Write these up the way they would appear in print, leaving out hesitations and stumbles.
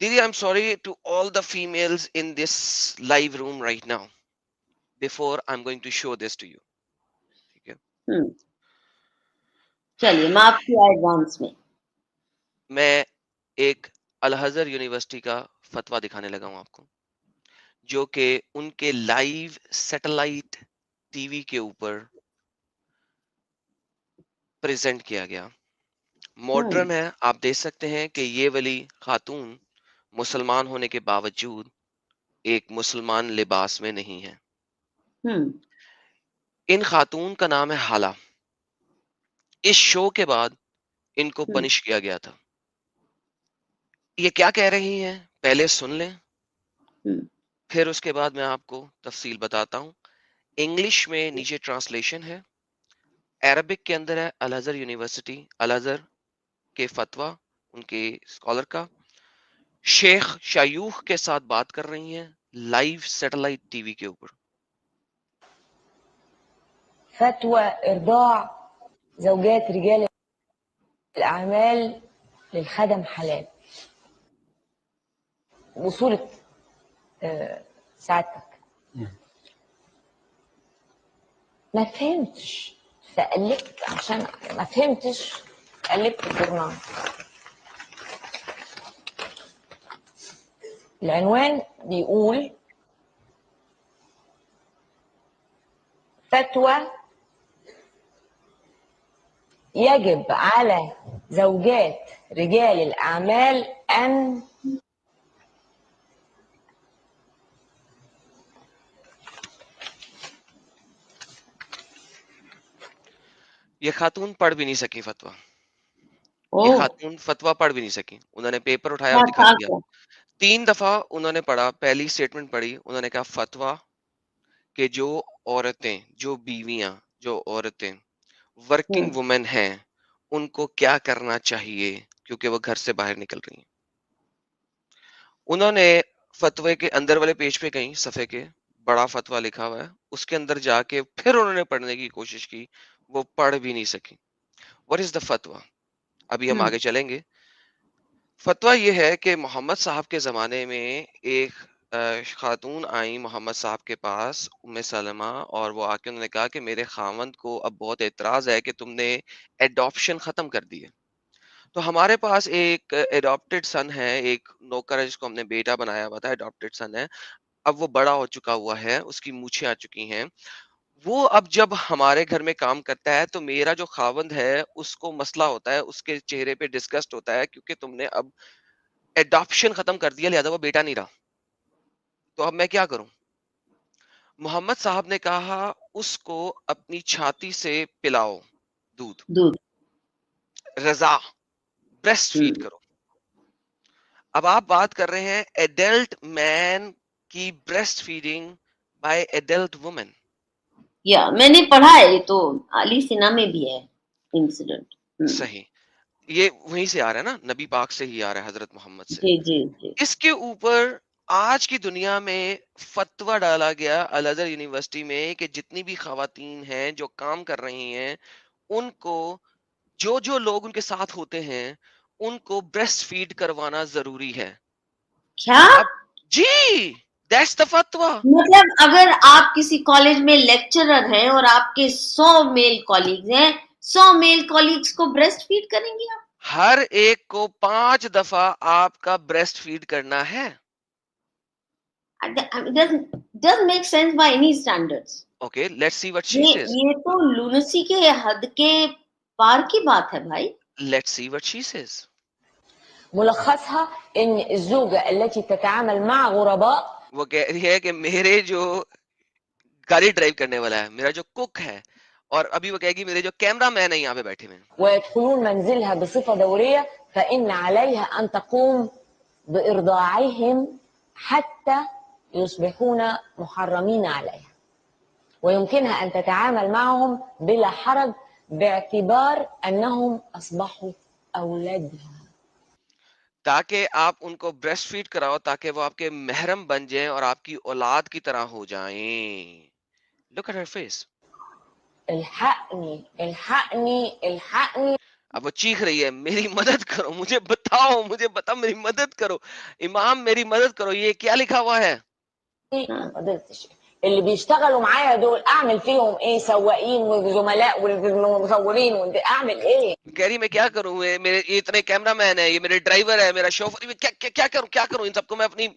Didi, I'm sorry to all the females in this live room right now. Before I'm going to show this to you. ठीक है? हम्म, चलिए माफ किया advance में। मैं एक अल हज़र यूनिवर्सिटी का फतवा दिखाने लगा हूं आपको, जो कि उनके लाइव सैटेलाइट टीवी के ऊपर प्रेजेंट किया गया। हम्म मॉडर्न है, आप देख सकते हैं कि ये वाली खातून मुसलमान होने के बावजूद एक मुसलमान लिबास में नहीं है। हम्म इन खातून का नाम है हाला। इस शो के बाद इनको हम्म पनिश किया गया था। ये क्या कह रही हैं पहले सुन लें, हम्म फिर उसके बाद मैं आपको तफसील बताता हूँ। इंग्लिश में नीचे ट्रांसलेशन है, अरबिक के अंदर है अल अज़हर यूनिवर्सिटी, अल अज़हर के फतवा, उनके स्कॉलर का शेख शायूख के साथ बात कर रही हैं लाइव सैटेलाइट टीवी के ऊपर। فتوى إرضاع زوجات رجال الأعمال للخدم حلال. وصولة سعادتك ما فهمتش، فقلبت عشان ما فهمتش، قلبت الجورنال. العنوان بيقول فتوى يجب على زوجات رجال الأعمال أن ये खातून पढ़ भी नहीं सकी फतवा। ये ओह, खातून फतवा पढ़ भी नहीं सकी। उन्होंने पेपर उठाया और क्या दिखा था दिया। क्या? 3 दफा उन्होंने पढ़ा, पहली स्टेटमेंट पढ़ी, उन्होंने कहा फतवा कि जो औरतें, जो बीवियां, जो औरतें वर्किंग हम्म वुमेन हैं, उनको क्या करना चाहिए क्योंकि वो घर से बाहर निकल रही हैं। उन्होंने फतवे के अंदर वाले पेज पे कहीं सफे के बड़ा फतवा लिखा हुआ है, उसके अंदर जाके फिर उन्होंने पढ़ने की कोशिश की, वो पढ़ भी नहीं सकी। व्हाट इज द फतवा? अभी हम हम्म आगे चलेंगे। फतवा ये है कि मोहम्मद साहब के ज़माने में एक खातून आई मोहम्मद साहब के पास, उम्मे सलमा, और वो आके उन्होंने कहा कि मेरे खावंद को अब बहुत एतराज़ है कि तुमने एडॉप्शन ख़त्म कर दी है। तो हमारे पास एक एडॉप्टेड सन है, एक नौकर है जिसको हमने बेटा बनाया हुआ था, एडॉप्टेड सन है। अब वो बड़ा हो चुका हुआ है, उसकी मूछें आ चुकी हैं। वो अब जब हमारे घर में काम करता है तो मेरा जो खावंद है उसको मसला होता है, उसके चेहरे पे डिस्गस्ट होता है क्योंकि तुमने अब एडॉप्शन खत्म कर दिया, लिहाजा वो बेटा नहीं रहा। तो अब मैं क्या करूं? मोहम्मद साहब ने कहा उसको अपनी छाती से पिलाओ दूध, दूध। रजा, ब्रेस्ट फीड हम्म करो। अब आप बात कर रहे हैं एडल्ट मैन की breast feeding by adult women. या मैंने पढ़ा है, ये तो अली सिन्हा में भी है इंसिडेंट। सही, ये वहीं से आ रहा है ना, नबी पाक से ही आ रहा है, हजरत मोहम्मद से। जी जी जी। इसके ऊपर आज की दुनिया में फतवा डाला गया अल अज़हर यूनिवर्सिटी में कि जितनी भी खवातीन हैं जो काम कर रही हैं, उनको, जो जो लोग उनके साथ होते हैं, उनको ब्रेस्ट फीड करवाना जरूरी है। क्या अब जी, दैट्स द फतवा। मतलब अगर आप किसी कॉलेज में लेक्चरर हैं और आपके 100 मेल कॉलीग्स हैं, 100 मेल कॉलीग्स को ब्रेस्ट फीड करेंगे आप? हर एक को 5 दफा आपका ब्रेस्ट फीड करना है। It doesn't make sense by any standards. Okay, let's see what she ये सेज। ये तो लूनेसी के हद के पार की बात है भाई। Let's see what she says. ملخصها ان الزوجه التي تتعامل مع غرباء वो कह रही है कि मेरे जो गाड़ी ड्राइव करने वाला है, मेरा जो कुक है, और अभी वो कहेगी मेरे जो कैमरा मैन है यहाँ पे बैठे हुए हैं, ويدخلون منزلها بصفه دوريه فان عليها ان تقوم بارضاعهم حتى يصبحون محرمين عليها، ويمكنها ان تتعامل معهم بلا حرج باعتبار انهم اصبحوا اولادها. ताकि आप उनको ब्रेस्ट फीड कराओ ताकि वो आपके महरम बन जाएं और आपकी औलाद की तरह हो जाएं। Look at her face. الحقني الحقني الحقني. अब वो चीख रही है, मेरी मदद करो, मुझे बताओ, मुझे बताओ, मेरी मदद करो, इमाम मेरी मदद करो, ये क्या लिखा हुआ है? ما قدرتش. اللي بيشتغلوا معايا دول اعمل فيهم ايه؟ سواقين وزملاء ومصورين اعمل ايه؟ कह रही मैं क्या करूं, मेरे ये इतने कैमरामैन है, ये मेरे ड्राइवर है, मेरा शोफर, क्या करूं इन सबको मैं अपनी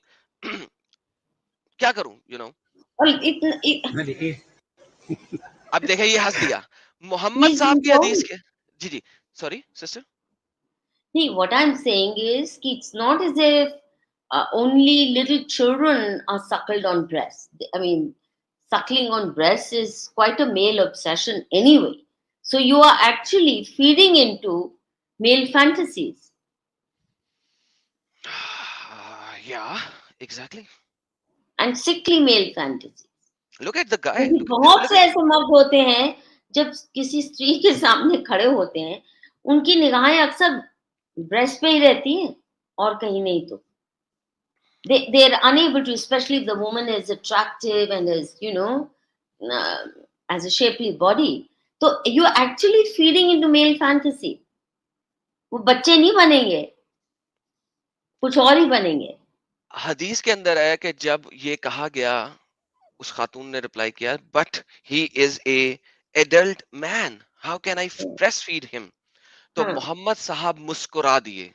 क्या करूं, और इतना मैंने ये अब देखे ये हंस दिया मोहम्मद he's साहब been की हदीस told. के। जी जी, sorry sister. See, what I'm saying is कि it's not as if only little children are suckled on breast. I mean, suckling on breast is quite a male obsession anyway. So you are actually feeding into male fantasies. Yeah, exactly. And sickly male fantasies. Look at the guy. क्योंकि बहुत से ऐसे मर्द होते हैं जब किसी स्त्री के सामने खड़े होते हैं उनकी निगाहें अक्सर ब्रेस्ट पे ही रहती हैं और कहीं नहीं तो they are unable to, especially if the woman is attractive and is has a shapely body, so you are actually feeding into male fantasy. वो बच्चे नहीं बनेंगे, कुछ और ही बनेंगे। हदीस के अंदर है कि जब ये कहा गया, उस खातून ने रिप्लाई किया, but he is a adult man, how can I breast feed him? तो मोहम्मद साहब मुस्कुरा दिए।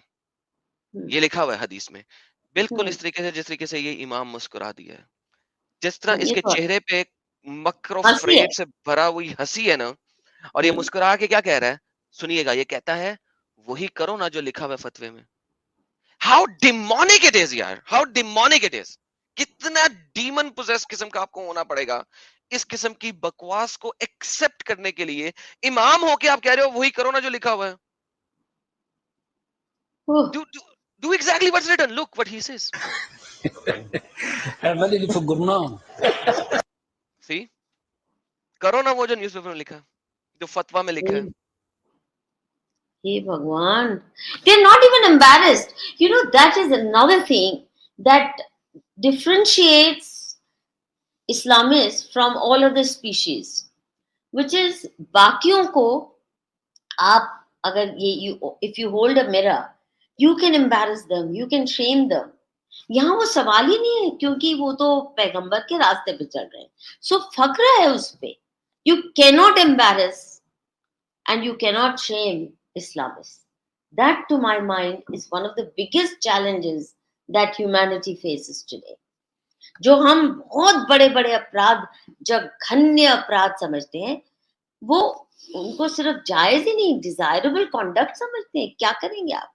ये लिखा हुआ है हदीस में, बिल्कुल इस तरीके से जिस तरीके से ये इमाम मुस्कुरा दिया है, जिस तरह इसके चेहरे पे मक्र और फ्रेब से भरा हुई हंसी है ना, और ये मुस्कुरा के क्या कह रहा है, सुनिएगा, ये कहता है वही करो ना जो लिखा हुआ है फतवे में। हाउ डिमोनिक इट इज यार, हाउ डिमोनिक इट इज। कितना डीमन पोजेस किस्म का आपको होना पड़ेगा इस किस्म की बकवास को एक्सेप्ट करने के लिए। इमाम होके आप कह रहे हो वही करो ना जो लिखा हुआ है। Do exactly what's written. Look what he says. اعملي اللي في الجورنال. See? करो ना वो जो न्यूज़पेपर में लिखा, जो फतवा में लिखा है। हे भगवान, they're not even embarrassed. That is another thing that differentiates Islamists from all other species, which is बाकियों को आप अगर if you hold a mirror, you can embarrass them, you can shame them. यहाँ वो सवाल ही नहीं है क्योंकि वो तो पैगंबर के रास्ते पे चल रहे हैं, सो फक्र है उस पे। You cannot embarrass and you cannot shame Islamists. That, to my mind, is one of the biggest challenges that humanity faces today. जो हम बहुत बड़े बड़े अपराध, जघन्य अपराध समझते हैं, वो उनको सिर्फ जायज ही नहीं, डिजायरेबल कॉन्डक्ट समझते हैं। क्या करेंगे आप?